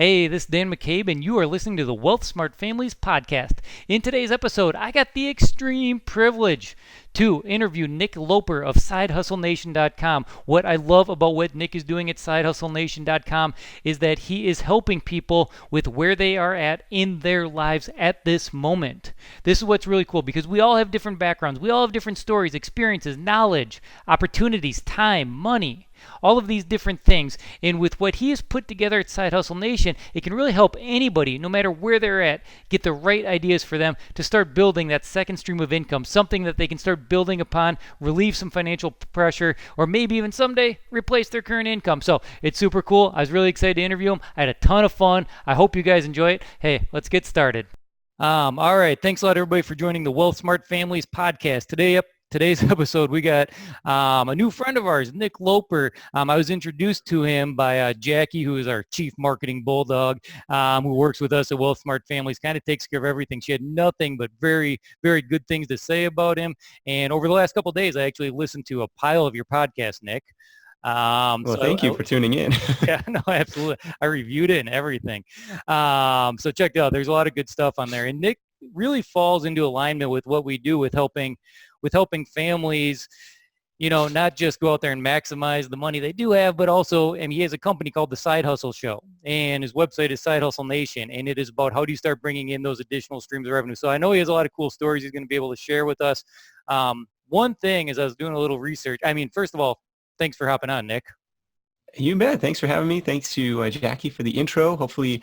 Hey, this is Dan McCabe, and you are listening to the Wealth Smart Families podcast. In today's episode, I got the extreme privilege to interview Nick Loper of SideHustleNation.com. What I love about what Nick is doing at SideHustleNation.com is that he is helping people with where they are at in their lives at this moment. This is what's really cool because we all have different backgrounds. We all have different stories, experiences, knowledge, opportunities, time, money, all of these different things. And with what he has put together at Side Hustle Nation, it can really help anybody, no matter where they're at, get the right ideas for them to start building that second stream of income, something that they can start building upon, relieve some financial pressure, or maybe even someday replace their current income. So it's super cool. I was really excited to interview him. I had a ton of fun. I hope you guys enjoy it. Hey, let's get started. All right. Thanks a lot, everybody, for joining the Wealth Smart Families podcast. Today's episode, we got a new friend of ours, Nick Loper. I was introduced to him by Jackie, who is our chief marketing bulldog, who works with us at Wealth Smart Families, kind of takes care of everything. She had nothing but very, very good things to say about him. And over the last couple of days, I actually listened to a pile of your podcast, Nick. Well, thank you for tuning in. Yeah, no, absolutely. I reviewed it and everything. So check it out. There's a lot of good stuff on there. And Nick really falls into alignment with what we do with helping families, not just go out there and maximize the money they do have, but also, and he has a company called the Side Hustle Show, and his website is Side Hustle Nation, and it is about how do you start bringing in those additional streams of revenue. So I know he has a lot of cool stories he's going to be able to share with us. One thing is I was doing a little research. First of all, thanks for hopping on, Nick. You bet. Thanks for having me. Thanks to Jackie for the intro. Hopefully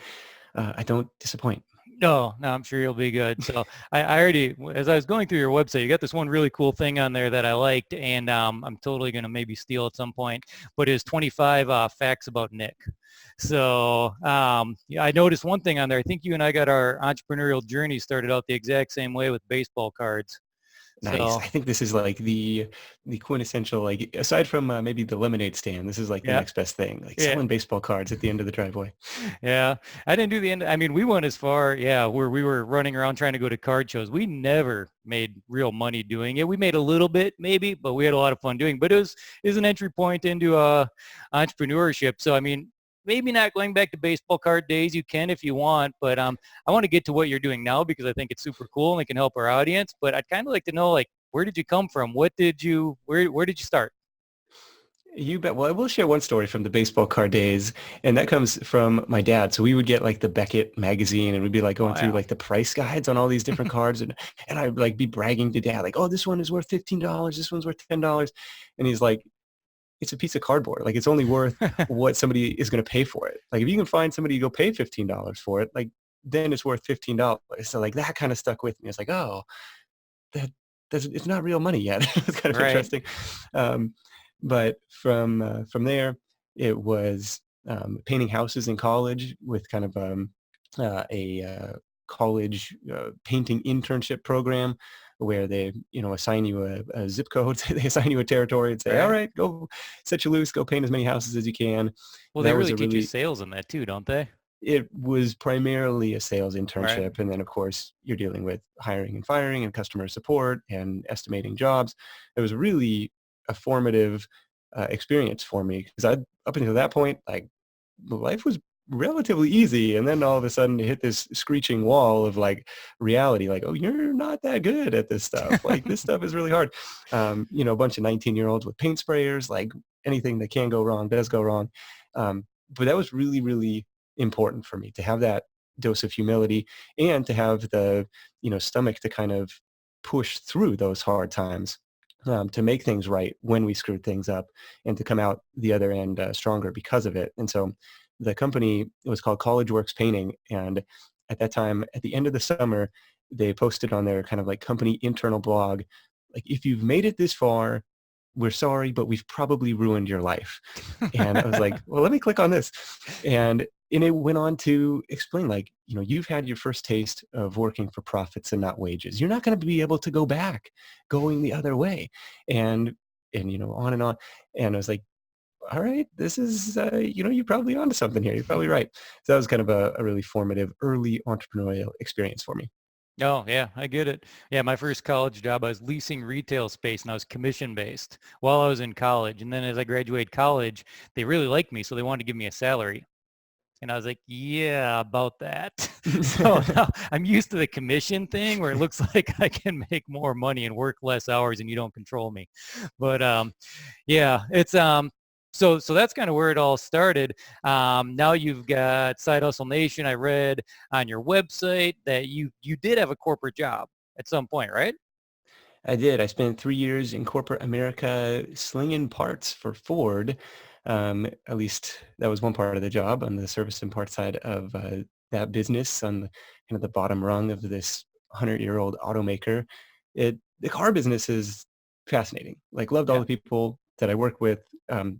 I don't disappoint. No, I'm sure you'll be good. So I already, as I was going through your website, you got this one really cool thing on there that I liked, and I'm totally going to maybe steal at some point, but it's 25 facts about Nick. So I noticed one thing on there. I think you and I got our entrepreneurial journey started out the exact same way with baseball cards. Nice. So, I think this is like the quintessential, like aside from maybe the lemonade stand, this is like the yeah. next best thing, like Yeah. selling baseball cards at the end of the driveway. Yeah, I didn't do the end. We went as far, where we were running around trying to go to card shows. We never made real money doing it. We made a little bit maybe, but we had a lot of fun doing it. But it was an entry point into entrepreneurship. So, maybe not going back to baseball card days. You can if you want, but I want to get to what you're doing now because I think it's super cool and it can help our audience. But I'd kind of like to know, like, where did you come from? Where did you start? You bet. Well, I will share one story from the baseball card days, and that comes from my dad. So we would get like the Beckett magazine, and we'd be like going through like the price guides on all these different cards, and I'd like be bragging to dad, like, oh, this one is worth $15, this one's worth $10, and he's like, it's a piece of cardboard. Like, it's only worth what somebody is going to pay for it. Like, if you can find somebody to go pay $15 for it, like, then it's worth $15. So like that kind of stuck with me. It's like, oh, it's not real money yet. It's kind of interesting. But from there, it was painting houses in college with kind of a college painting internship program where they, assign you a zip code, they assign you a territory and say, all right, go set you loose, go paint as many houses as you can. Well, they really teach you sales in that too, don't they? It was primarily a sales internship. Right. And then, of course, you're dealing with hiring and firing and customer support and estimating jobs. It was really a formative experience for me because up until that point, like, life was relatively easy, and then all of a sudden to hit this screeching wall of like reality, like, oh, you're not that good at this stuff. Like, this stuff is really hard. A bunch of 19-year-olds with paint sprayers, like anything that can go wrong does go wrong. But that was really, really important for me to have that dose of humility and to have the stomach to kind of push through those hard times, to make things right when we screwed things up, and to come out the other end stronger because of it. And so the company, it was called College Works Painting. And at that time, at the end of the summer, they posted on their kind of like company internal blog, like, if you've made it this far, we're sorry, but we've probably ruined your life. And I was like, well, let me click on this. And it went on to explain, like, you've had your first taste of working for profits and not wages. You're not going to be able to go back going the other way. And on and on. And I was like, all right, this is, you're probably onto something here. You're probably right. So that was kind of a really formative early entrepreneurial experience for me. Oh, yeah, I get it. Yeah, my first college job, I was leasing retail space, and I was commission-based while I was in college. And then as I graduated college, they really liked me, so they wanted to give me a salary. And I was like, yeah, about that. So now I'm used to the commission thing where it looks like I can make more money and work less hours and you don't control me. But yeah, it's so that's kind of where it all started. Now you've got Side Hustle Nation. I read on your website that you did have a corporate job at some point, right? I did. I spent 3 years in corporate America slinging parts for Ford. At least that was one part of the job on the service and parts side of that business on the kind of the bottom rung of this 100-year-old automaker. The car business is fascinating. Like loved all Yeah, the people that I work with.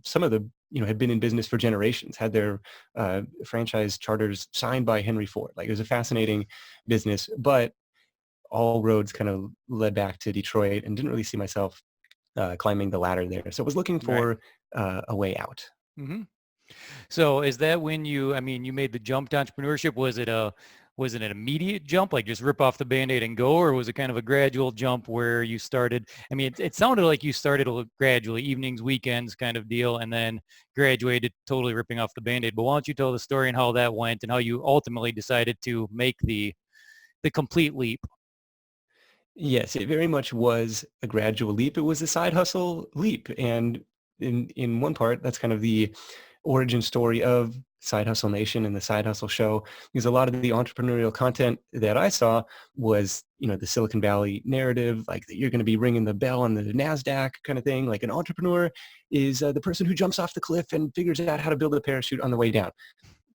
Some of the had been in business for generations, had their franchise charters signed by Henry Ford. Like it was a fascinating business, but all roads kind of led back to Detroit and didn't really see myself climbing the ladder there. So I was looking right. for a way out. hmm So is that when I mean, you made the jump to entrepreneurship? Was it an immediate jump, like just rip off the Band-Aid and go, or was it kind of a gradual jump where you started? I mean, it sounded like you started a little gradually, evenings, weekends kind of deal, and then graduated totally ripping off the Band-Aid. But why don't you tell the story and how that went and how you ultimately decided to make the complete leap? Yes, it very much was a gradual leap. It was a side hustle leap. And in one part, that's kind of the origin story of Side Hustle Nation and the Side Hustle Show, because a lot of the entrepreneurial content that I saw was, the Silicon Valley narrative, like that you're going to be ringing the bell on the NASDAQ kind of thing. Like an entrepreneur is the person who jumps off the cliff and figures out how to build a parachute on the way down.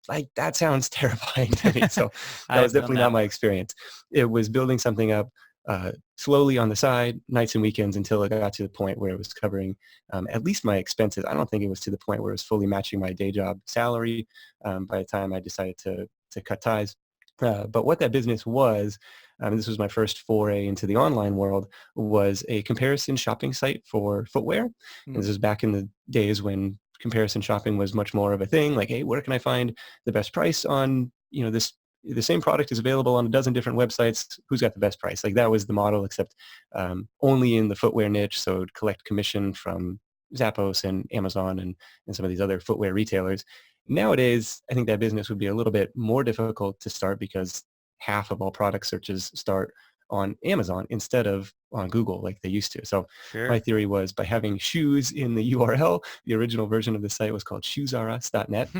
Like that sounds terrifying to me. So that was I've done definitely not that my one. experience. It was building something up slowly on the side, nights and weekends, until it got to the point where it was covering at least my expenses. I don't think it was to the point where it was fully matching my day job salary by the time I decided to cut ties. But what that business was, this was my first foray into the online world, was a comparison shopping site for footwear. And this Mm, was back in the days when comparison shopping was much more of a thing. Like, hey, where can I find the best price on, this the same product is available on a dozen different websites. Who's got the best price? Like that was the model, except only in the footwear niche. So it would collect commission from Zappos and Amazon and some of these other footwear retailers. Nowadays, I think that business would be a little bit more difficult to start because half of all product searches start on Amazon instead of on Google like they used to. So my sure. theory was by having shoes in the URL, the original version of the site was called shoesrus.net.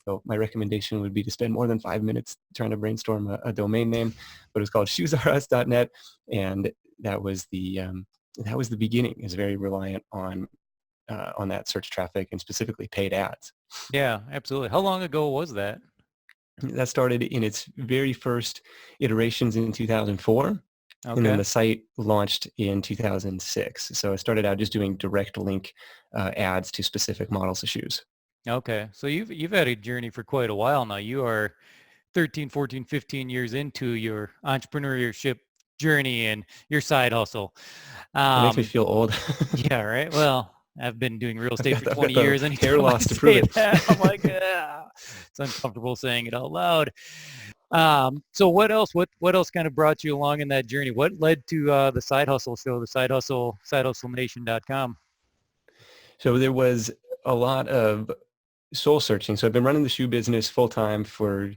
So my recommendation would be to spend more than 5 minutes trying to brainstorm a domain name, but it was called shoesrus.net. And that was the beginning. Is very reliant on that search traffic and specifically paid ads. Yeah, absolutely. How long ago was that? That started in its very first iterations in 2004. And then Okay. the site launched in 2006. So I started out just doing direct link ads to specific models of shoes. Okay. So you've had a journey for quite a while now. You are 13, 14, 15 years into your entrepreneurship journey and your side hustle. That makes me Um, feel old. yeah, right. Well, I've been doing real I've estate got for the, I've got 20 the years. hair Anytime I loss to prove say it. that, I'm like, ah, it's uncomfortable saying it out loud. So what else? What else kind of brought you along in that journey? What led to the side hustle show, the side hustle, sidehustlenation.com? So there was a lot of soul searching. So I've been running the shoe business full time for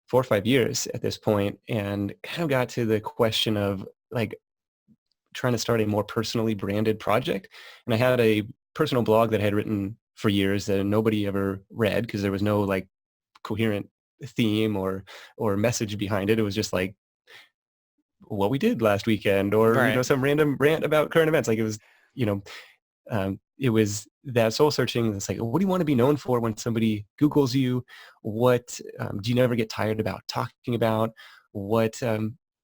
4 or 5 years at this point, and kind of got to the question of like trying to start a more personally branded project. And I had a personal blog that I had written for years that nobody ever read because there was no like coherent theme or message behind it. It was just like what we did last weekend or Right. some random rant about current events. Like you know it was that soul searching. It's like, what do you want to be known for when somebody Googles you? What do you never get tired about talking about? What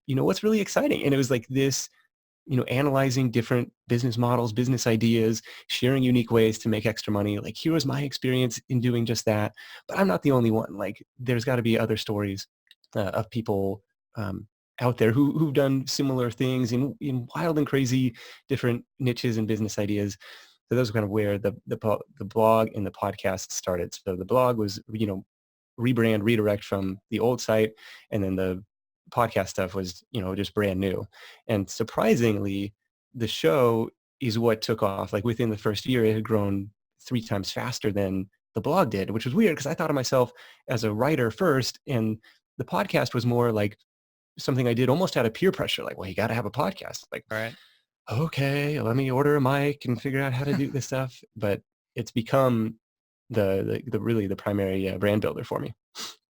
what's really exciting? And it was like this, analyzing different business models, business ideas, sharing unique ways to make extra money. Like here was my experience in doing just that, but I'm not the only one. Like there's got to be other stories of people out there who've done similar things in wild and crazy different niches and business ideas. So those are kind of where the blog and the podcast started. So the blog was, rebrand, redirect from the old site, and then the podcast stuff was, just brand new. And surprisingly, the show is what took off. Like within the first year, it had grown 3 times faster than the blog did, which was weird because I thought of myself as a writer first, and the podcast was more like something I did almost out of peer pressure. Like, well, you got to have a podcast. Like, Right. okay, let me order a mic and figure out how to do this stuff. But it's become the really the primary brand builder for me.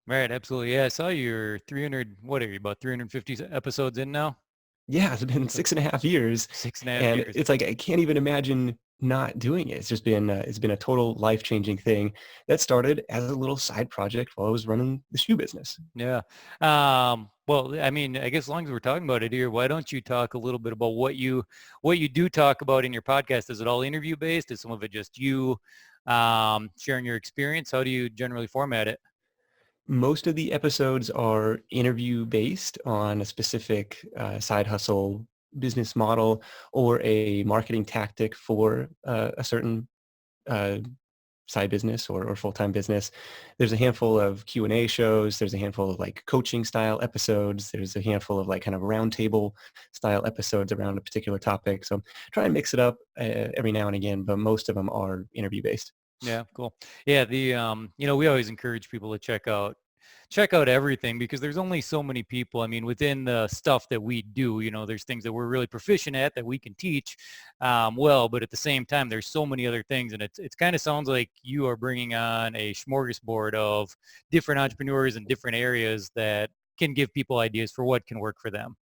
Right. Absolutely. Yeah. I saw you're 300, what are you, about 350 episodes in now? Yeah, it's been 6.5 years, 6.5 and years. it's like I can't even imagine not doing it. It's been a total life-changing thing that started as a little side project while I was running the shoe business. Yeah. Well, I mean, I guess as long as we're talking about it here, why don't you talk a little bit about what you do talk about in your podcast? Is it all interview based? Is some of it just you sharing your experience? How do you generally format it? Most of the episodes are interview based on a specific side hustle business model or a marketing tactic for a certain uh, side business or full-time business. There's a handful of Q&A shows. There's a handful of like coaching style episodes. There's a handful of like kind of roundtable style episodes around a particular topic. So try and mix it up every now and again, but most of them are interview based. Yeah, cool. Yeah, we always encourage people to check out everything because there's only so many people. I mean, within the stuff that we do, there's things that we're really proficient at that we can teach well, but at the same time, there's so many other things, and it's kind of sounds like you are bringing on a smorgasbord of different entrepreneurs in different areas that can give people ideas for what can work for them.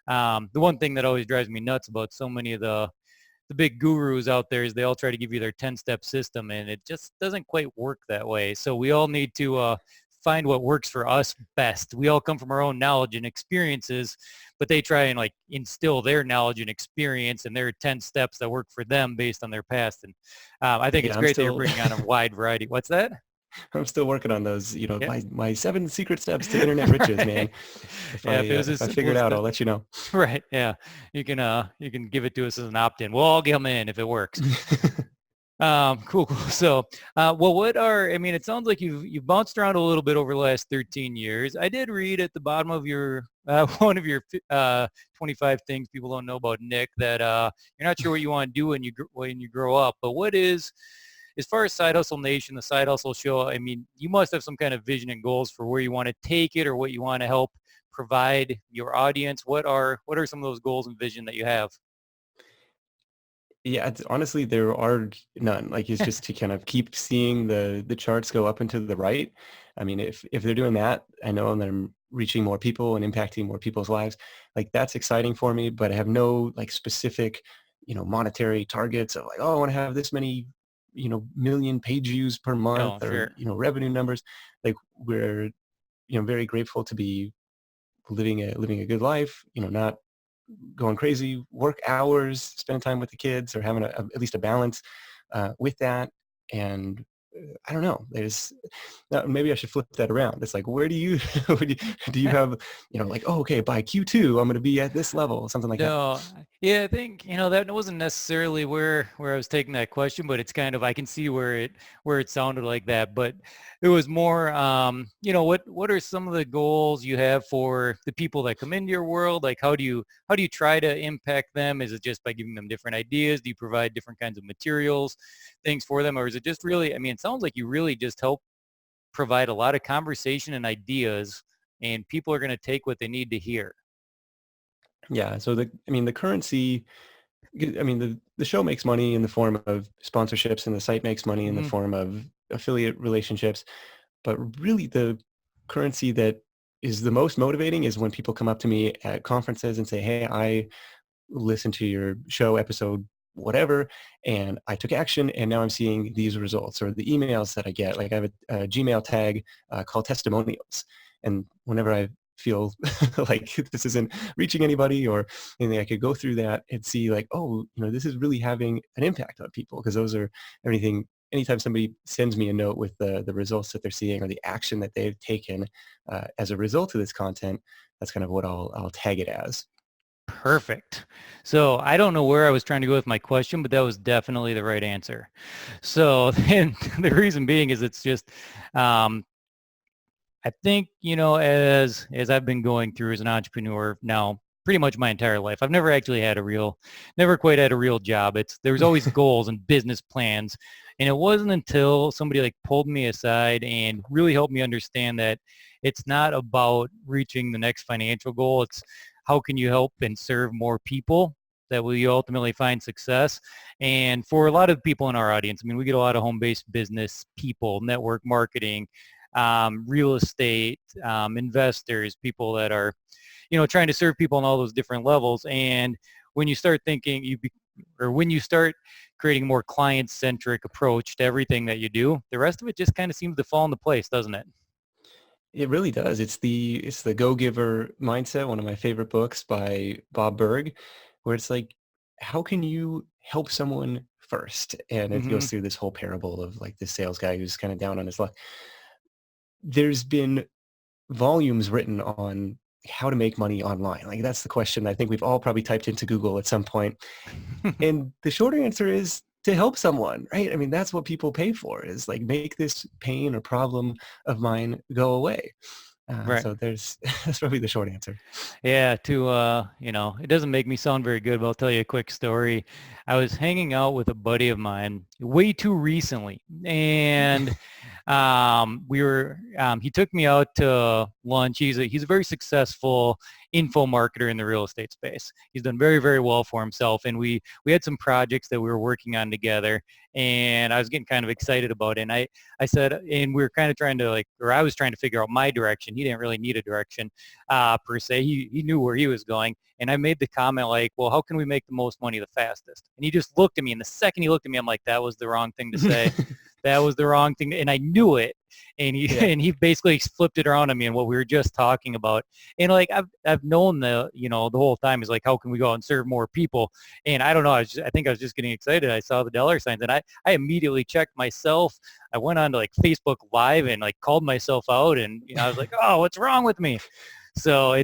The one thing that always drives me nuts about so many of the big gurus out there is they all try to give you their 10-step system, and it just doesn't quite work that way. So we all need to find what works for us best. We all come from our own knowledge and experiences, but they try and like instill their knowledge and experience and their 10 steps that work for them based on their past. And I think it's Yeah, I'm great that you're still bringing on a wide variety. What's that? I'm still working on those, Yeah. my 7 secret steps to internet riches, man. Yeah, if it was as If I simple figure it as out, that. I'll let you know. Right. Yeah. You can give it to us as an opt-in. We'll all get them in if it works. Cool, cool. So, I mean, it sounds like you've bounced around a little bit over the last 13 years. I did read at the bottom of your, one of your 25 things people don't know about Nick, that you're not sure what you want to do when you grow up. But what is, as far as Side Hustle Nation, the Side Hustle Show, I mean, you must have some kind of vision and goals for where you want to take it or what you want to help provide your audience. What are some of those goals and vision that you have? Yeah, honestly, there are none. Like, it's just to kind of keep seeing the charts go up and to the right. I mean, if they're doing that, I know they're reaching more people and impacting more people's lives. Like, that's exciting for me, but I have no like specific, monetary targets of like, oh, I want to have this many, million page views per No, month or, sure. revenue numbers. Like, we're, very grateful to be living a good life, not going crazy work hours, spending time with the kids, or having at least a balance with that. And I don't know. Maybe I should flip that around. It's like, where do you do you have like, oh, okay, by Q2 I'm going to be at this level, something like that. No, yeah, I think, that wasn't necessarily where I was taking that question, but it's kind of, I can see where it sounded like that, but it was more, what are some of the goals you have for the people that come into your world? Like, how do you try to impact them? Is it just by giving them different ideas? Do you provide different kinds of materials, things for them? Or is it just really, I mean, it sounds like you really just help provide a lot of conversation and ideas, and people are going to take what they need to hear. Yeah. So the currency, I mean, the show makes money in the form of sponsorships, and the site makes money in the Hmm. form of affiliate relationships. But really, the currency that is the most motivating is when people come up to me at conferences and say, hey, I listened to your show episode whatever, and I took action, and now I'm seeing these results. Or the emails that I get, like I have a Gmail tag called testimonials, and whenever I feel like this isn't reaching anybody or anything, I could go through that and see like, oh, this is really having an impact on people, because those are everything. Anytime somebody sends me a note with the results that they're seeing or the action that they've taken as a result of this content, that's kind of what I'll tag it as. Perfect. So I don't know where I was trying to go with my question, but that was definitely the right answer. So and the reason being is it's just, um, I think, as I've been going through as an entrepreneur now pretty much my entire life. I've never actually never quite had a real job. There's always goals and business plans. And it wasn't until somebody like pulled me aside and really helped me understand that it's not about reaching the next financial goal. It's how can you help and serve more people that will you ultimately find success. And for a lot of people in our audience, I mean, we get a lot of home-based business people, network marketing, real estate, investors, people that are, trying to serve people on all those different levels. And when you start thinking when you start creating a more client-centric approach to everything that you do, the rest of it just kind of seems to fall into place, doesn't it? It really does. It's the Go-Giver Mindset, one of my favorite books by Bob Berg, where it's like, how can you help someone first? And it Mm-hmm. goes through this whole parable of like this sales guy who's kind of down on his luck. There's been volumes written on how to make money online. Like that's the question I think we've all probably typed into Google at some point. And the shorter answer is to help someone, right? I mean, that's what people pay for is like make this pain or problem of mine go away. Right. So there's that's probably the short answer. Yeah, it doesn't make me sound very good, but I'll tell you a quick story. I was hanging out with a buddy of mine way too recently, and he took me out to lunch. He's a very successful info marketer in the real estate space. He's done very, very well for himself, and we had some projects that we were working on together, and I was getting kind of excited about it. And I said, and we were kind of trying to I was trying to figure out my direction. He didn't really need a direction per se. He knew where he was going. And I made the comment like, well, how can we make the most money the fastest? And he just looked at me. And the second he looked at me, I'm like, that was the wrong thing to say. That was the wrong thing. And I knew it. And he Yeah. and he basically flipped it around on me and what we were just talking about. And like I've known the whole time is like, how can we go out and serve more people? And I don't know. I think I was just getting excited. I saw the dollar signs and I immediately checked myself. I went on to like Facebook Live and like called myself out and I was like, oh, what's wrong with me? So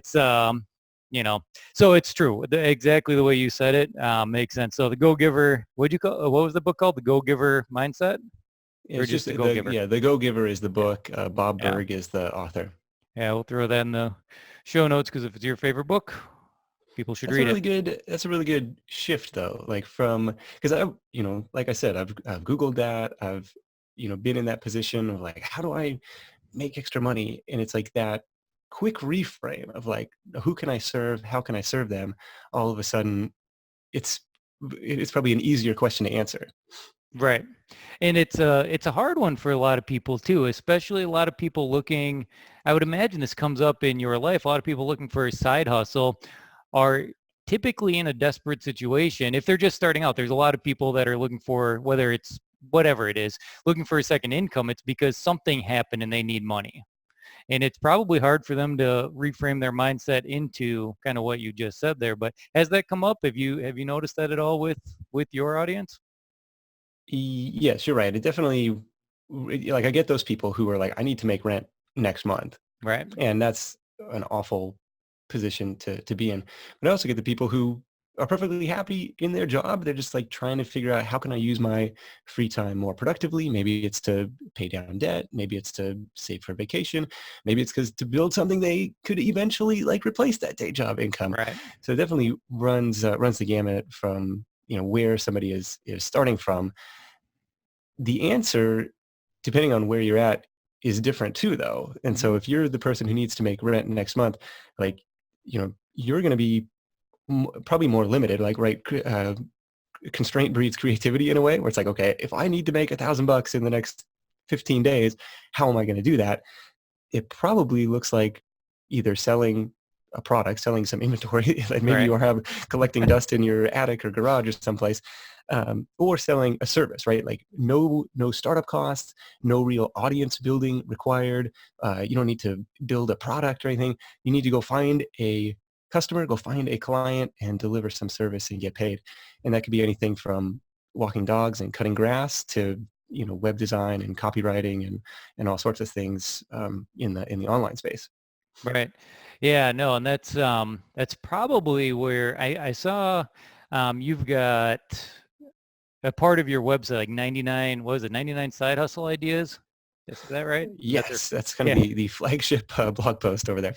so it's true. Exactly the way you said it makes sense. So the Go-Giver, what was the book called? The Go-Giver Mindset, or It's just just the Go-Giver? the Go-Giver is the book. Bob Yeah, Berg is the author. yeah. We'll throw that in the show notes because if it's your favorite book, people should read it. That's a really good shift though. Like from, because like I said, I've Googled that. I've, been in that position of like, how do I make extra money? And it's like that quick reframe of like, who can I serve? How can I serve them? All of a sudden it's, it's probably an easier question to answer. Right. And it's a hard one for a lot of people too, especially a lot of people looking, I would imagine this comes up in your life. A lot of people looking for a side hustle are typically in a desperate situation. If they're just starting out, there's a lot of people that are looking for, whether it's whatever it is, looking for a second income. It's because something happened and they need money. And it's probably hard for them to reframe their mindset into kind of what you just said there. But has that come up? Have you noticed that at all with your audience? Yes, you're right. It definitely, like I get those people who are like, I need to make rent next month. Right. And that's an awful position to be in. But I also get the people who are perfectly happy in their job. They're just like trying to figure out how can I use my free time more productively? Maybe it's to pay down debt. Maybe it's to save for vacation. Maybe it's because to build something they could eventually like replace that day job income. Right. So it definitely runs the gamut from, where somebody is starting from. The answer, depending on where you're at, is different too, though. And Mm-hmm. so if you're the person who needs to make rent next month, like, you're going to be probably more limited, like, right. Constraint breeds creativity in a way where it's like, okay, if I need to make $1,000 in the next 15 days, how am I going to do that? It probably looks like either selling a product, selling some inventory, like maybe Right. you have collecting dust in your attic or garage or someplace, or selling a service, right? Like no startup costs, no real audience building required. You don't need to build a product or anything. You need to go find a customer, go find a client and deliver some service and get paid. And that could be anything from walking dogs and cutting grass to web design and copywriting and all sorts of things in the online space. Right. Yeah, no, and that's probably where I saw you've got a part of your website like 99, what was it, 99 side hustle ideas? Is that right? Is that their? Yes, that's going to Yeah. be the flagship blog post over there.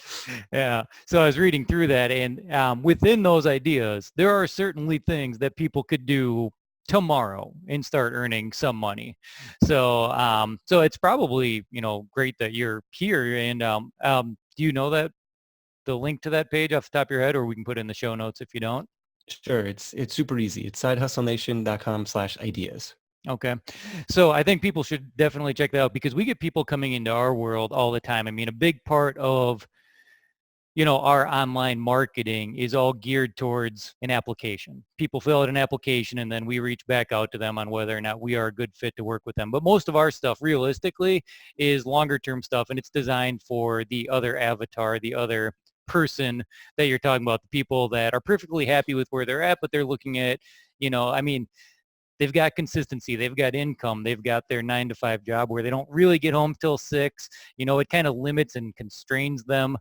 Yeah. So I was reading through that, and within those ideas, there are certainly things that people could do tomorrow and start earning some money. So it's probably great that you're here. And do you know that the link to that page off the top of your head, or we can put it in the show notes if you don't? Sure, it's super easy. It's sidehustlenation.com/ideas. Okay. So I think people should definitely check that out because we get people coming into our world all the time. I mean, a big part of our online marketing is all geared towards an application. People fill out an application and then we reach back out to them on whether or not we are a good fit to work with them. But most of our stuff realistically is longer term stuff, and it's designed for the other avatar, the other person that you're talking about, the people that are perfectly happy with where they're at, but they're looking at, I mean, they've got consistency, they've got income, they've got their 9 to 5 job where they don't really get home till 6. It kind of limits and constrains them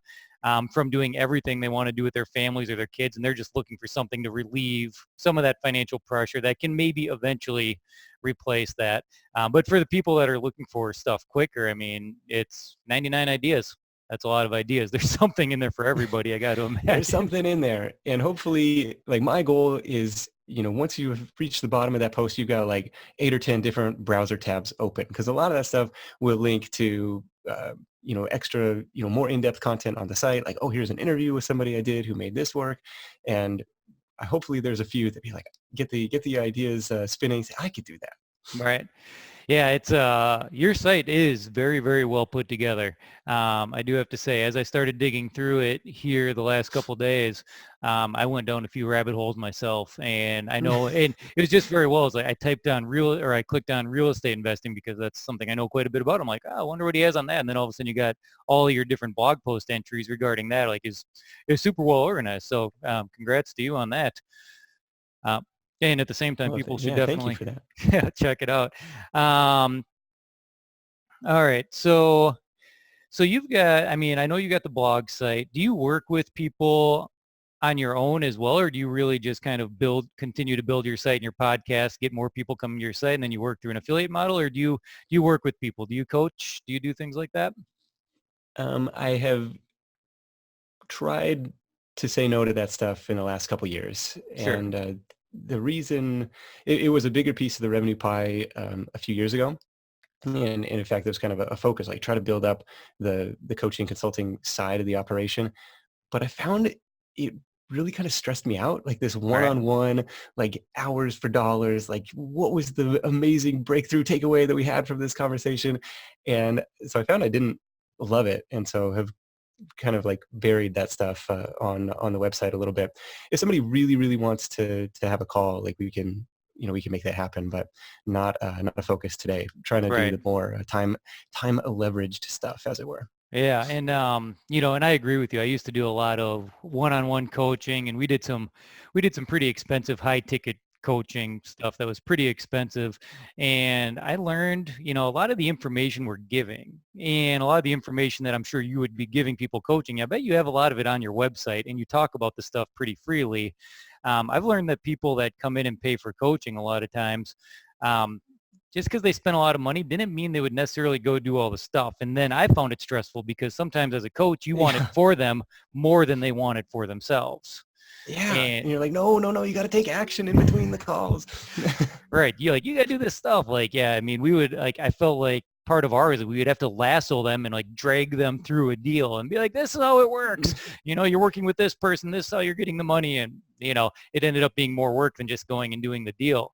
from doing everything they want to do with their families or their kids, and they're just looking for something to relieve some of that financial pressure that can maybe eventually replace that. But for the people that are looking for stuff quicker, I mean, it's 99 ideas. That's a lot of ideas. There's something in there for everybody, I got to There's imagine. something in there. And hopefully, like my goal is, once you have reached the bottom of that post, you've got like 8 or 10 different browser tabs open because a lot of that stuff will link to, extra, more in-depth content on the site. Like, oh, here's an interview with somebody I did who made this work. And hopefully there's a few that be like, get the ideas spinning. Say, I could do that. Right. Yeah, it's your site is very, very well put together. I do have to say, as I started digging through it here the last couple of days, I went down a few rabbit holes myself, and I know, and it was just very well. It's like I typed on I clicked on real estate investing because that's something I know quite a bit about. I'm like, oh, I wonder what he has on that, and then all of a sudden you got all your different blog post entries regarding that. Like, is super well organized. So, congrats to you on that. Uh, and at the same time, Oh, people should yeah, thank you definitely for that. check it out. Um, all right. So you've got, I mean, I know you got the blog site. Do you work with people on your own as well, or do you really just kind of continue to build your site and your podcast, get more people coming to your site, and then you work through an affiliate model, or do you work with people? Do you coach? Do you do things like that? I have tried to say no to that stuff in the last couple years, Sure. and the reason it was a bigger piece of the revenue pie a few years ago. And in fact, there's kind of a focus, like try to build up the coaching consulting side of the operation. But I found it really kind of stressed me out, like this All right. one-on-one, like hours for dollars, like what was the amazing breakthrough takeaway that we had from this conversation? And so I found I didn't love it. And so have kind of like buried that stuff on the website a little bit. If somebody really, really wants to have a call, like we can make that happen, but not a focus today. Trying to do Right. the more time leveraged stuff, as it were. Yeah, and and I agree with you. I used to do a lot of one-on-one coaching, and we did some pretty expensive high-ticket coaching stuff that was pretty expensive. And I learned, a lot of the information we're giving and a lot of the information that I'm sure you would be giving people coaching. I bet you have a lot of it on your website and you talk about the stuff pretty freely. I've learned that people that come in and pay for coaching a lot of times, um, just because they spent a lot of money didn't mean they would necessarily go do all the stuff. And then I found it stressful because sometimes as a coach, you want it Yeah. for them more than they want it for themselves. Yeah. And And you're like, no, no, no, you got to take action in between the calls. right, you got to do this stuff. Like, yeah, I mean, we would like, I felt like part of ours, we would have to lasso them and like drag them through a deal and be like, this is how it works. You're working with this person. This is how you're getting the money. And, it ended up being more work than just going and doing the deal.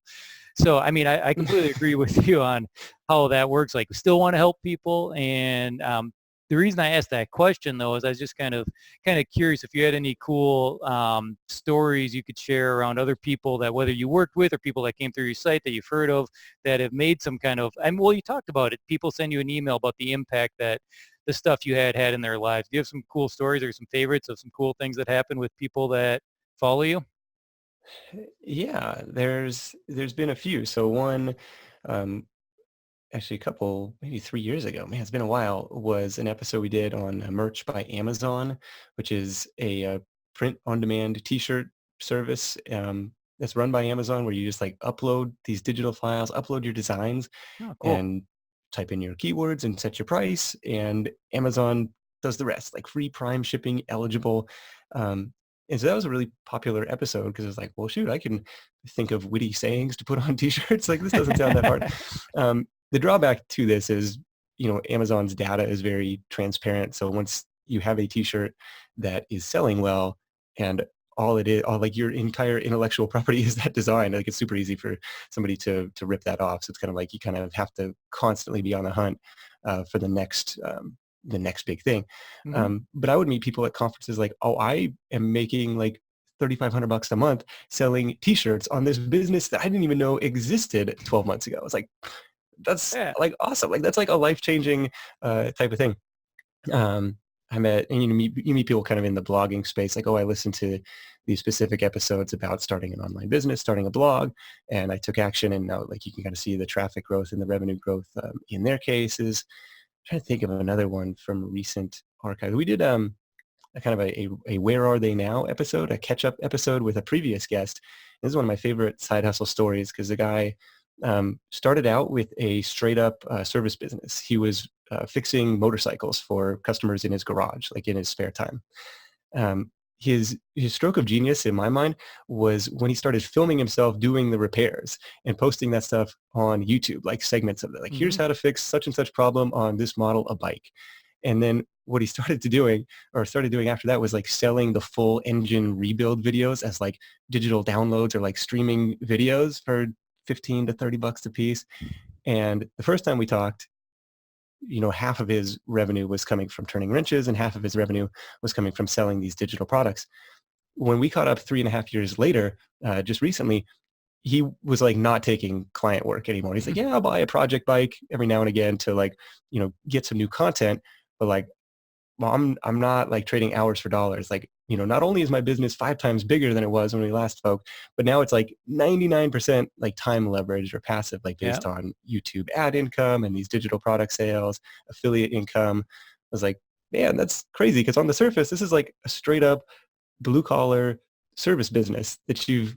So, I mean, I completely agree with you on how that works. Like, we still want to help people. And the reason I asked that question, though, is I was just kind of curious if you had any cool stories you could share around other people that whether you worked with or people that came through your site that you've heard of that have made some kind of, and well, you talked about it. People send you an email about the impact that the stuff you had in their lives. Do you have some cool stories or some favorites of some cool things that happened with people that follow you? Yeah, there's been a few. So one, um, actually a couple, maybe 3 years ago, man, it's been a while, was an episode we did on merch by Amazon, which is a print-on-demand T-shirt service that's run by Amazon, where you just like upload these digital files, upload your designs, Oh, cool. and type in your keywords and set your price, and Amazon does the rest, like free Prime shipping eligible. And so that was a really popular episode because it's like, well, shoot, I can think of witty sayings to put on t-shirts. Like, this doesn't sound that hard. The drawback to this is, Amazon's data is very transparent. So once you have a t-shirt that is selling well, and all it is, all like your entire intellectual property is that design, like, it's super easy for somebody to rip that off. So it's kind of like you kind of have to constantly be on the hunt for the next big thing. Mm-hmm. But I would meet people at conferences like, oh, I am making like $3,500 a month selling t-shirts on this business that I didn't even know existed 12 months ago. It's like, that's Yeah. like awesome. Like, that's like a life-changing type of thing. I met, and you meet people kind of in the blogging space, like, oh, I listened to these specific episodes about starting an online business, starting a blog, and I took action, and now, like, you can kind of see the traffic growth and the revenue growth in their cases. I'm trying to think of another one from recent archive. We did a kind of a Where Are They Now episode, a catch-up episode with a previous guest. This is one of my favorite side hustle stories because the guy started out with a straight-up service business. He was fixing motorcycles for customers in his garage, like in his spare time. Um, his stroke of genius, in my mind, was when he started filming himself doing the repairs and posting that stuff on YouTube, like segments of it. Like, Mm-hmm. here's how to fix such and such problem on this model of bike. And then what he started doing after that was like selling the full engine rebuild videos as like digital downloads or like streaming videos for 15 to 30 bucks a piece. And the first time we talked, half of his revenue was coming from turning wrenches and half of his revenue was coming from selling these digital products. When we caught up 3.5 years later, just recently, he was like not taking client work anymore. He's like, yeah, I'll buy a project bike every now and again to like, get some new content. But like, well, I'm not like trading hours for dollars. Like, not only is my business 5 times bigger than it was when we last spoke, but now it's like 99% like time leveraged or passive, like Yeah. based on YouTube ad income and these digital product sales, affiliate income. I was like, man, that's crazy. Because on the surface, this is like a straight up blue collar service business that you've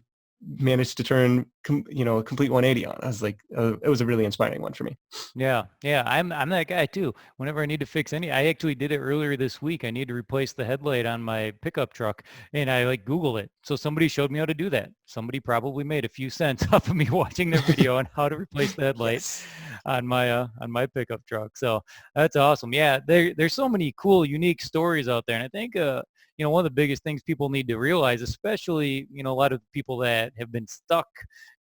managed to turn, a complete 180 on. I was like, it was a really inspiring one for me. Yeah, yeah, I'm that guy too. Whenever I need to fix I actually did it earlier this week. I need to replace the headlight on my pickup truck, and I like Googled it. So somebody showed me how to do that. Somebody probably made a few cents off of me watching their video on how to replace the headlight Yes. on my pickup truck. So that's awesome. Yeah, there's so many cool, unique stories out there, and I think one of the biggest things people need to realize, especially a lot of people that have been stuck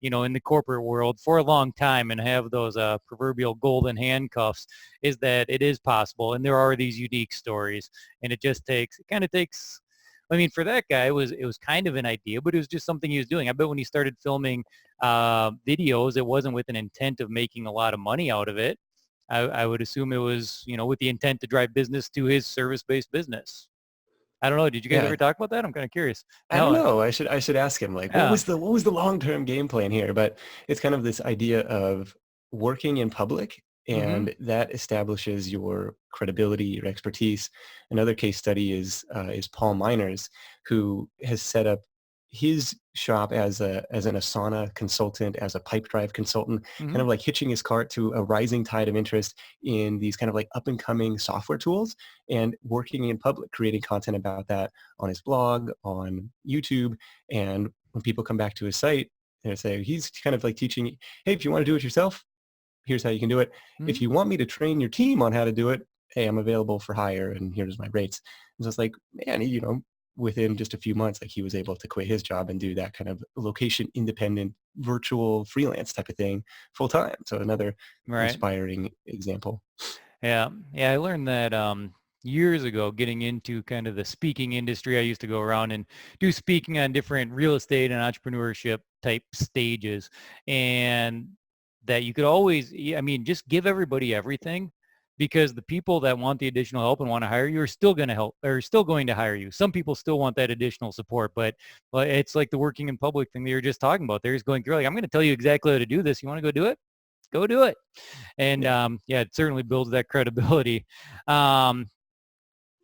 in the corporate world for a long time and have those proverbial golden handcuffs, is that it is possible. And there are these unique stories, and it kind of takes, I mean, for that guy, it was kind of an idea, but it was just something he was doing. I bet when he started filming videos, it wasn't with an intent of making a lot of money out of it. I would assume it was, with the intent to drive business to his service-based business. I don't know. Did you guys Yeah. ever talk about that? I'm kind of curious. I don't No. know. I should ask him, like, what Yeah. was the long-term game plan here? But it's kind of this idea of working in public, Mm-hmm. and that establishes your credibility, your expertise. Another case study is Paul Miners, who has set up his shop as an Asana consultant, as a pipe drive consultant, kind Mm-hmm. of like hitching his cart to a rising tide of interest in these kind of like up and coming software tools, and working in public, creating content about that on his blog, on YouTube. And when people come back to his site, they say, he's kind of like teaching, hey, if you want to do it yourself, here's how you can do it. Mm-hmm. If you want me to train your team on how to do it, hey, I'm available for hire, and here's my rates. And so it's like, man, within just a few months, like, he was able to quit his job and do that kind of location independent virtual freelance type of thing full time. So another Right. inspiring example. Yeah. Yeah. I learned that years ago, getting into kind of the speaking industry. I used to go around and do speaking on different real estate and entrepreneurship type stages. And that you could always, I mean, just give everybody everything, because the people that want the additional help and want to hire you are still going to help, or still going to hire you. Some people still want that additional support, but it's like the working in public thing that you were just talking about. They're just going through, like, I'm going to tell you exactly how to do this. You want to go do it? Go do it. And Yeah. yeah, it certainly builds that credibility. Um,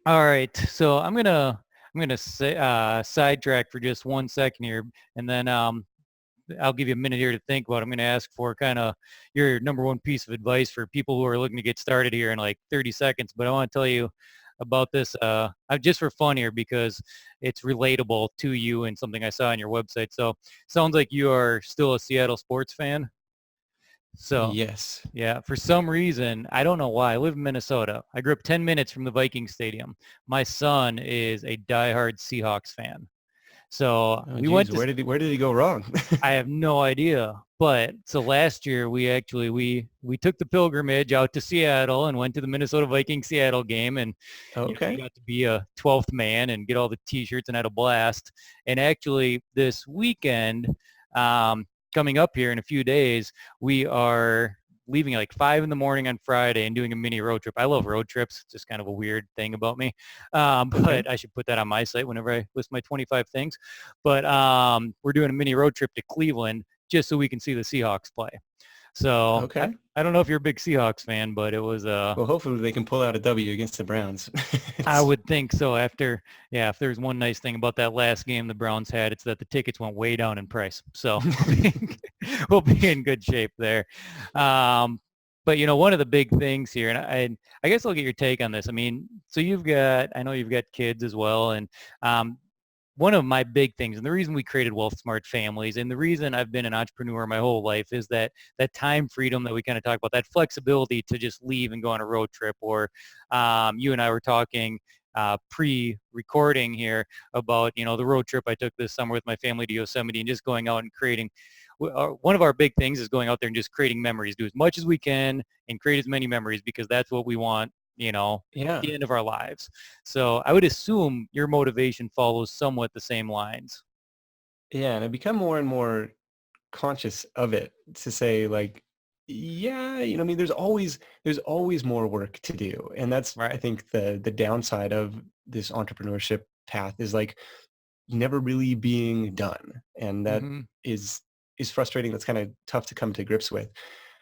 all right, so I'm gonna say, sidetrack for just 1 second here, and then I'll give you a minute here to think about. I'm going to ask for kind of your number one piece of advice for people who are looking to get started here in like 30 seconds. But I want to tell you about this just for fun here because it's relatable to you and something I saw on your website. So sounds like you are still a Seattle sports fan. So Yes. yeah, for some reason, I don't know why. I live in Minnesota. I grew up 10 minutes from the Vikings stadium. My son is a diehard Seahawks fan. So Oh, we geez. went to Where did he go wrong? I have no idea. But so last year we actually we took the pilgrimage out to Seattle and went to the Minnesota Vikings Seattle game, and I Okay. got to be a 12th man and get all the T-shirts and had a blast. And actually this weekend, coming up here in a few days, we are leaving at like 5 in the morning on Friday and doing a mini road trip. I love road trips. It's just kind of a weird thing about me. Okay. But I should put that on my site whenever I list my 25 things. But we're doing a mini road trip to Cleveland just so we can see the Seahawks play. So Okay. I don't know if you're a big Seahawks fan, but it was Well, hopefully they can pull out a W against the Browns. I would think so. If there's one nice thing about that last game the Browns had, it's that the tickets went way down in price. So we'll be in good shape there. But one of the big things here, and I guess I'll get your take on this. I mean, so I know you've got kids as well, and one of my big things, and the reason we created Wealth Smart Families, and the reason I've been an entrepreneur my whole life, is that time freedom that we kind of talk about, that flexibility to just leave and go on a road trip. Or you and I were talking pre-recording here about the road trip I took this summer with my family to Yosemite and just going out and creating. One of our big things is going out there and just creating memories. Do as much as we can and create as many memories because that's what we want at Yeah. the end of our lives. So I would assume your motivation follows somewhat the same lines. Yeah. And I become more and more conscious of it to say like, yeah, I mean, there's always more work to do. And that's, I Right. think the downside of this entrepreneurship path is like never really being done. And that Mm-hmm. is, is frustrating. That's kind of tough to come to grips with.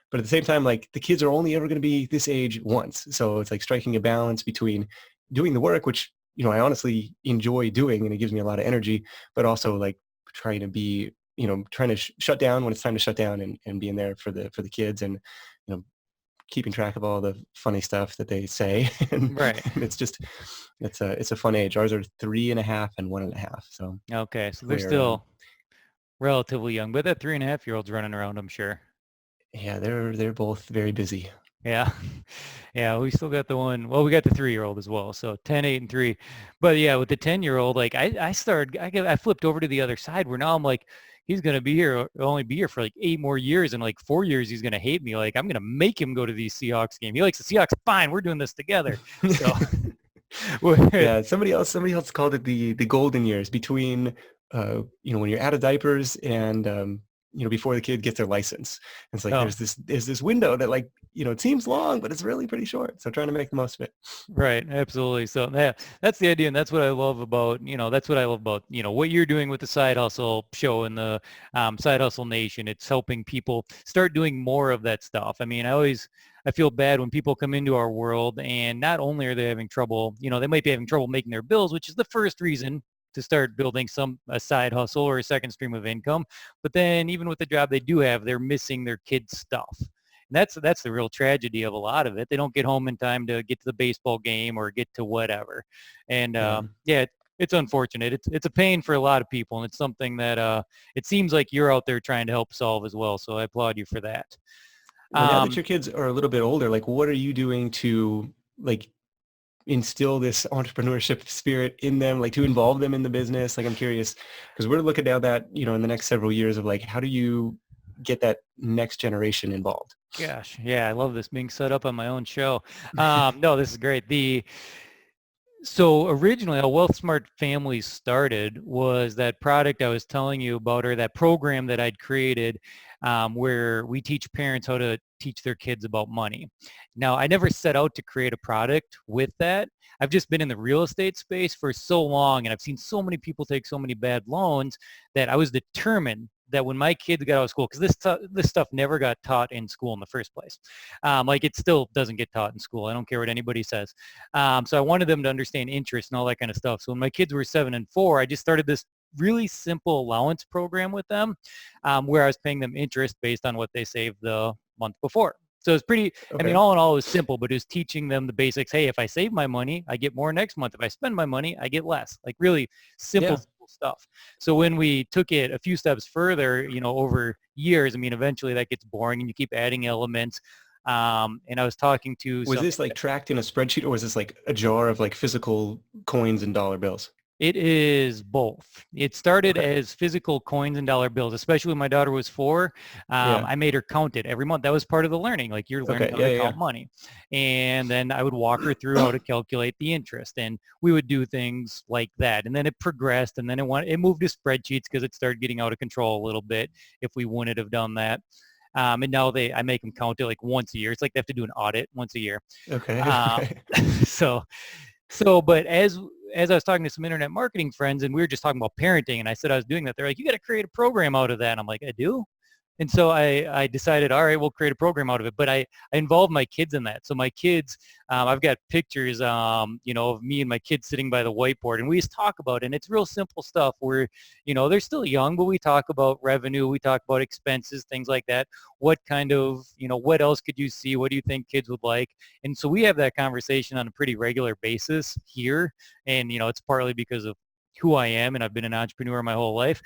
But at the same time, like the kids are only ever going to be this age once. So it's like striking a balance between doing the work, which, I honestly enjoy doing and it gives me a lot of energy, but also like trying to be, trying to shut down when it's time to shut down and being there for the kids and, you know, keeping track of all the funny stuff that they say. Right. And it's a fun age. Ours are 3.5 and 1.5. So Okay. So they're we're, still relatively young, but that 3.5-year-old's running around, I'm sure. yeah, they're both very busy. Yeah. Yeah. We still got the one. Well, we got the 3-year-old as well. So 10, 8, and 3. But yeah, with the 10-year-old, like I flipped over to the other side where now I'm like, he's going to only be here for like 8 more years. And like 4 years, he's going to hate me. Like I'm going to make him go to these Seahawks game. He likes the Seahawks. Fine. We're doing this together. So Yeah, somebody else called it the golden years between when you're out of diapers and before the kid gets their license. It's like oh, there's this window that like, it seems long, but it's really pretty short. So trying to make the most of it. right, absolutely. So yeah, that's the idea, and that's what I love about what you're doing with the Side Hustle show and the Side Hustle Nation. It's helping people start doing more of that stuff. I mean, I feel bad when people come into our world and not only are they having trouble, they might be having trouble making their bills, which is the first reason to start building a side hustle or a second stream of income. But then even with the job they do have, they're missing their kids' stuff. And that's the real tragedy of a lot of it. They don't get home in time to get to the baseball game or get to whatever. And Yeah. yeah, it's unfortunate. It's a pain for a lot of people, and it's something that it seems like you're out there trying to help solve as well. So I applaud you for that. Well, now that Um, your kids are a little bit older, like what are you doing to like instill this entrepreneurship spirit in them, like to involve them in the business? Like I'm curious because we're looking down that, in the next several years of like, how do you get that next generation involved? Gosh, yeah, I love this being set up on my own show. No, this is great. So originally, how Wealth Smart Families started was that product I was telling you about, or that program that I'd created, where we teach parents how to teach their kids about money. Now, I never set out to create a product with that. I've just been in the real estate space for so long, and I've seen so many people take so many bad loans that I was determined that when my kids got out of school, because this stuff never got taught in school in the first place. Like it still doesn't get taught in school. I don't care what anybody says. So I wanted them to understand interest and all that kind of stuff. So when my kids were 7 and 4, I just started this really simple allowance program with them, where I was paying them interest based on what they saved the month before. So it's pretty, I mean, Okay. all in all, it was simple, but it was teaching them the basics. Hey, if I save my money, I get more next month. If I spend my money, I get less. Like really simple, Yeah. simple stuff. So when we took it a few steps further, over years, I mean, eventually that gets boring and you keep adding elements. And I was talking to Was some. this like tracked in a spreadsheet, or was this like a jar of like physical coins and dollar bills? It is both. It started Okay. as physical coins and dollar bills, especially when my daughter was 4. Yeah. I made her count it every month. That was part of the learning. Like you're learning Okay. how Yeah. to Yeah. count money. And then I would walk her through how to calculate the interest. And we would do things like that. And then it progressed and then it moved to spreadsheets because it started getting out of control a little bit if we wouldn't have done that. And now I make them count it like once a year. It's like they have to do an audit once a year. Okay. Uh, Okay. so but as I was talking to some internet marketing friends and we were just talking about parenting and I said I was doing that, they're like, you got to create a program out of that. And I'm like, I do? And so I decided, all right, we'll create a program out of it. But I involved my kids in that. So my kids, I've got pictures, of me and my kids sitting by the whiteboard. And we just talk about it. And it's real simple stuff where, they're still young, but we talk about revenue. We talk about expenses, things like that. What kind of, what else could you see? What do you think kids would like? And so we have that conversation on a pretty regular basis here. And, it's partly because of who I am and I've been an entrepreneur my whole life.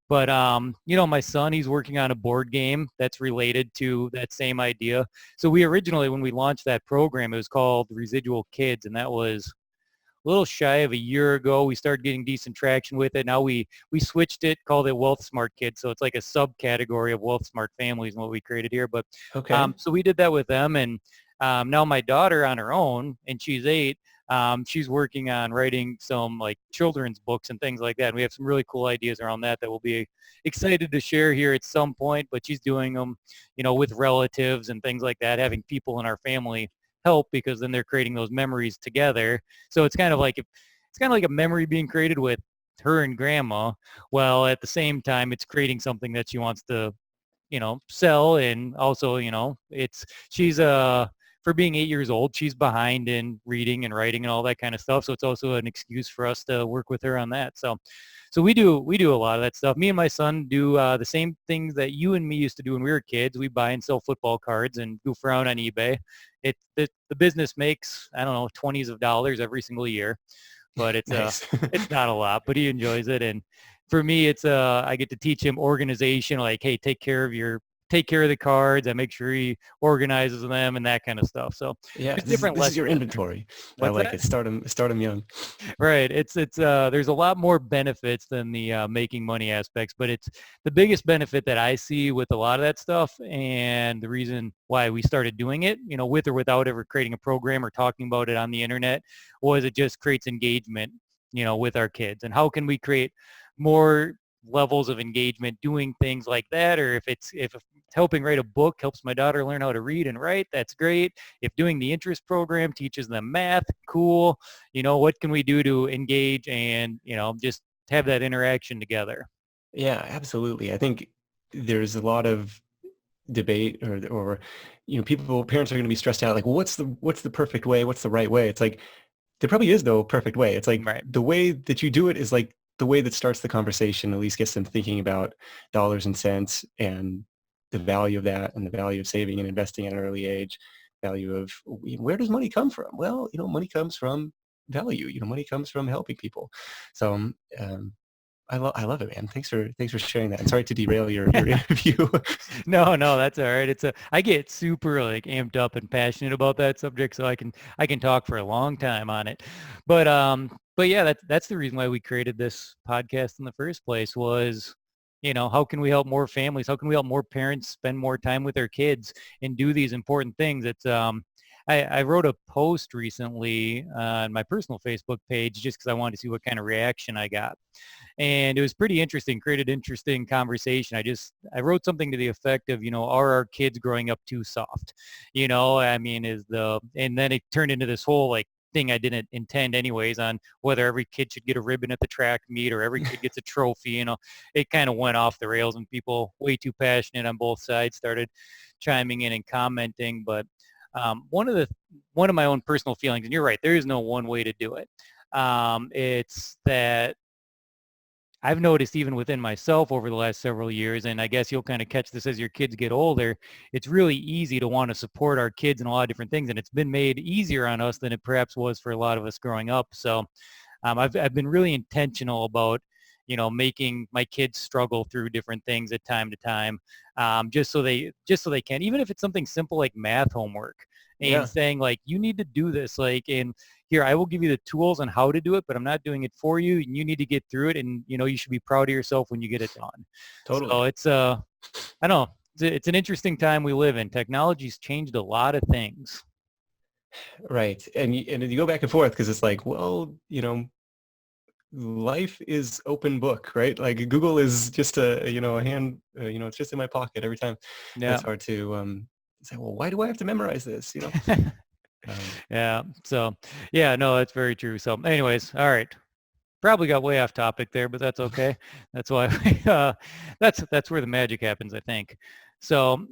But my son, he's working on a board game that's related to that same idea. So we originally, when we launched that program, it was called Residual Kids, and that was a little shy of a year ago. We started getting decent traction with it. Now we switched it, called it Wealth Smart Kids. So it's like a subcategory of Wealth Smart Families and what we created here. But Okay. so we did that with them, and now my daughter on her own, and she's 8. She's working on writing some like children's books and things like that. And we have some really cool ideas around that we'll be excited to share here at some point. But she's doing them, with relatives and things like that, having people in our family help because then they're creating those memories together. So it's kind of like a memory being created with her and grandma. Well, at the same time, it's creating something that she wants to sell. And also, she's for being 8 years old, she's behind in reading and writing and all that kind of stuff. So it's also an excuse for us to work with her on that. So we do a lot of that stuff. Me and my son do the same things that you and me used to do when we were kids. We buy and sell football cards and goof around on eBay. The business makes, I don't know, 20s of dollars every single year, but Nice. it's not a lot, but he enjoys it. And for me, it's I get to teach him organization, like, hey, take care of the cards. I make sure he organizes them and that kind of stuff. So Yeah. there's This is different this is your lessons in there. inventory. I What's like that? it. Start 'em young. Right. It's there's a lot more benefits than the making money aspects, but it's the biggest benefit that I see with a lot of that stuff, and the reason why we started doing it, with or without ever creating a program or talking about it on the internet, was it just creates engagement, with our kids. And how can we create more levels of engagement doing things like that? Or if helping write a book helps my daughter learn how to read and write, that's great. If doing the interest program teaches them math, cool. What can we do to engage and, just have that interaction together? Yeah, absolutely. I think there's a lot of debate or parents are going to be stressed out like, well, what's the perfect way? What's the right way? It's like there probably is no perfect way. It's like Right. the way that you do it is like the way that starts the conversation, at least gets them thinking about dollars and cents and the value of that and the value of saving and investing at an early age, value of where does money come from? Well, money comes from value. Money comes from helping people. So I love it, man. Thanks for sharing that. And sorry to derail your interview. No, that's all right. I get super like amped up and passionate about that subject, so I can talk for a long time on it. But yeah, that's the reason why we created this podcast in the first place was, how can we help more families? How can we help more parents spend more time with their kids and do these important things? I wrote a post recently on my personal Facebook page just because I wanted to see what kind of reaction I got. And it was pretty interesting, created interesting conversation. I wrote something to the effect of, are our kids growing up too soft? I mean, and then it turned into this whole like thing I didn't intend anyways on whether every kid should get a ribbon at the track meet or every kid gets a trophy. It kind of went off the rails and people way too passionate on both sides started chiming in and commenting. But one of my own personal feelings, and you're right, there is no one way to do it. It's that I've noticed even within myself over the last several years, and I guess you'll kind of catch this as your kids get older, it's really easy to want to support our kids in a lot of different things, and it's been made easier on us than it perhaps was for a lot of us growing up. So I've been really intentional about, making my kids struggle through different things at time to time, just so they can, even if it's something simple like math homework, and Yeah, saying like, you need to do this, like, and here, I will give you the tools on how to do it, but I'm not doing it for you, and you need to get through it, and you should be proud of yourself when you get it done. totally. So it's I don't know, it's an interesting time we live in. Technology's changed a lot of things. Right. And you go back and forth because it's like, well, life is open book, right? Like Google is just a hand, it's just in my pocket every time. And Yeah. it's hard to say, well, why do I have to memorize this? Um, Yeah. So, yeah, no, that's very true. So, anyways, all right. Probably got way off topic there, but that's okay. That's why that's where the magic happens, I think. So,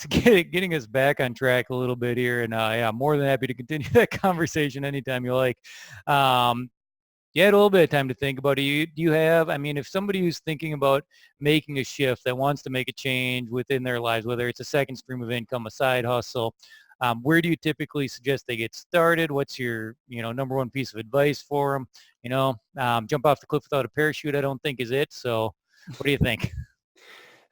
getting us back on track a little bit here, and yeah, I'm more than happy to continue that conversation anytime you like. Um, you had a little bit of time to think about it. Do you have, I mean, if somebody who's thinking about making a shift, that wants to make a change within their lives, whether it's a second stream of income, a side hustle, where do you typically suggest they get started? What's your, number one piece of advice for them? Jump off the cliff without a parachute, I don't think is it. So what do you think?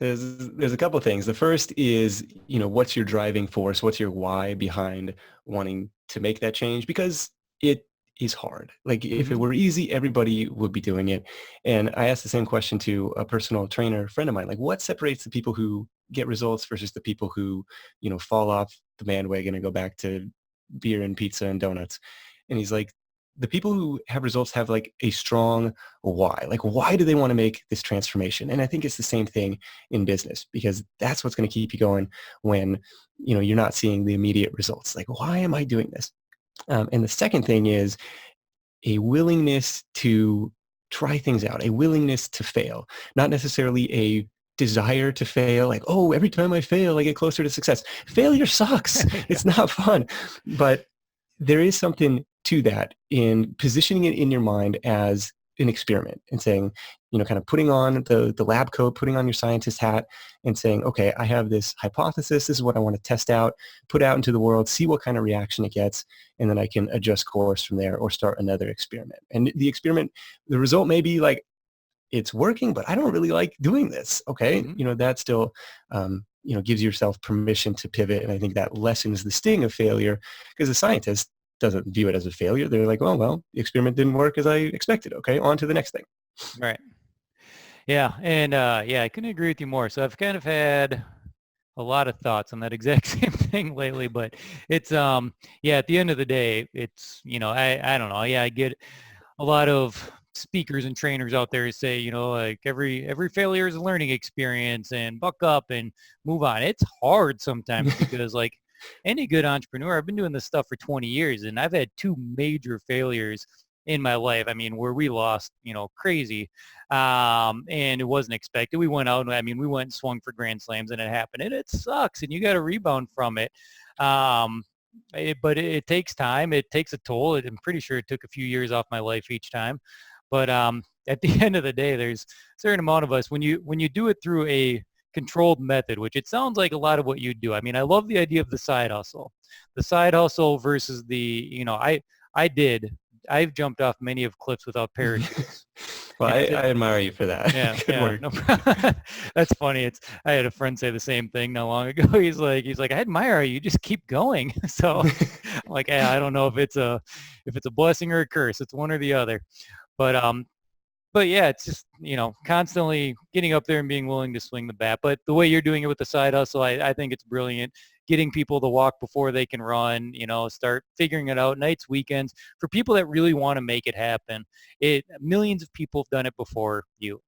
there's a couple of things. The first is, what's your driving force? What's your why behind wanting to make that change? Because it is hard. Like if it Hmm. were easy, everybody would be doing it. And I asked the same question to a personal trainer friend of mine, like what separates the people who get results versus the people who, fall off the bandwagon and go back to beer and pizza and donuts? And he's like, the people who have results have like a strong why. Like, why do they want to make this transformation? And I think it's the same thing in business because that's what's going to keep you going when, you're not seeing the immediate results. Like, why am I doing this? And the second thing is a willingness to try things out, a willingness to fail, not necessarily a desire to fail. Like, oh, every time I fail, I get closer to success. Failure sucks. Yeah. It's not fun. But there is something to that in positioning it in your mind as an experiment and saying, kind of putting on the lab coat, putting on your scientist hat and saying, okay, I have this hypothesis. This is what I want to test out, put out into the world, see what kind of reaction it gets. And then I can adjust course from there or start another experiment. And the experiment, the result may be like, it's working, but I don't really like doing this. Okay. Hmm. That still, gives yourself permission to pivot. And I think that lessens the sting of failure because the scientist doesn't view it as a failure. They're like, oh, well, the experiment didn't work as I expected. Okay. On to the next thing. Right. Yeah. And yeah, I couldn't agree with you more. So I've kind of had a lot of thoughts on that exact same thing lately, but it's yeah, at the end of the day, it's, I don't know. Yeah, I get a lot of speakers and trainers out there who say, like every failure is a learning experience and buck up and move on. It's hard sometimes because like any good entrepreneur, I've been doing this stuff for 20 years and I've had two major failures in my life. I mean, where we lost, crazy. And it wasn't expected. We went out and we went and swung for grand slams and it happened and it sucks and you got to rebound from it. Um, but it takes time. It takes a toll. I'm pretty sure it took a few years off my life each time. But at the end of the day, there's a certain amount of us when you do it through a controlled method, which it sounds like a lot of what you do. I mean, I love the idea of the side hustle versus I did. I've jumped off many of cliffs without parachutes. Well, And I admire you for that. yeah, Good yeah, work. no problem. That's funny. I had a friend say the same thing not long ago. He's like, I admire you. You just keep going. So I'm like, yeah, I don't know if it's a blessing or a curse. It's one or the other. But but yeah, it's just, constantly getting up there and being willing to swing the bat. But the way you're doing it with the side hustle, I think it's brilliant. Getting people to walk before they can run, start figuring it out nights, weekends for people that really want to make it happen. Millions of people have done it before you.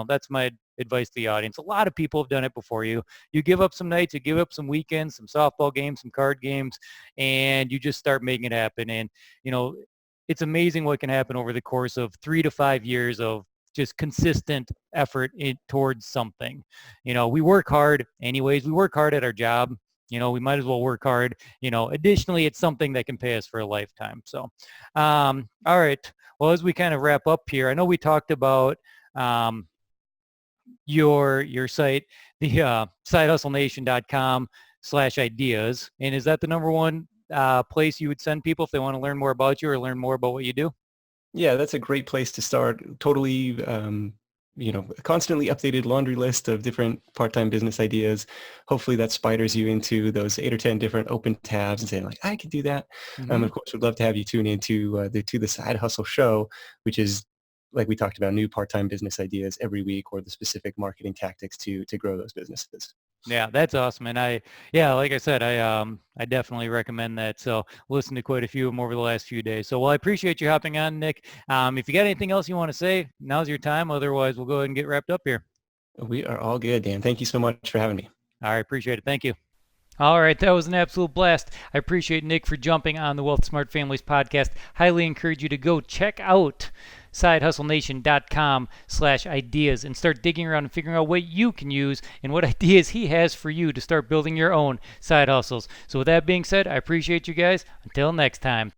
That's my advice to the audience. A lot of people have done it before you. You give up some nights, you give up some weekends, some softball games, some card games, and you just start making it happen. And, you know, it's amazing what can happen over the course of 3 to 5 years of just consistent effort towards something. We work hard anyways. We work hard at our job. We might as well work hard. Additionally, it's something that can pay us for a lifetime. So, all right. Well, as we kind of wrap up here, I know we talked about your site, the sidehustlenation.com/ideas. And is that the number one place you would send people if they want to learn more about you or learn more about what you do? Yeah, that's a great place to start. Totally, constantly updated laundry list of different part-time business ideas. Hopefully that spiders you into those 8 or 10 different open tabs and saying like, I could do that. Mm-hmm. Of course, we'd love to have you tune into the Side Hustle Show, which is like we talked about, new part-time business ideas every week or the specific marketing tactics to grow those businesses. Yeah, that's awesome. And like I said, I definitely recommend that. So listen to quite a few of them over the last few days. So, well, I appreciate you hopping on, Nick. If you got anything else you want to say, now's your time. Otherwise, we'll go ahead and get wrapped up here. We are all good, Dan. Thank you so much for having me. All right, appreciate it. Thank you. All right, that was an absolute blast. I appreciate Nick for jumping on the Wealth Smart Families podcast. Highly encourage you to go check out sidehustlenation.com/ideas and start digging around and figuring out what you can use and what ideas he has for you to start building your own side hustles. So with that being said, I appreciate you guys. Until next time.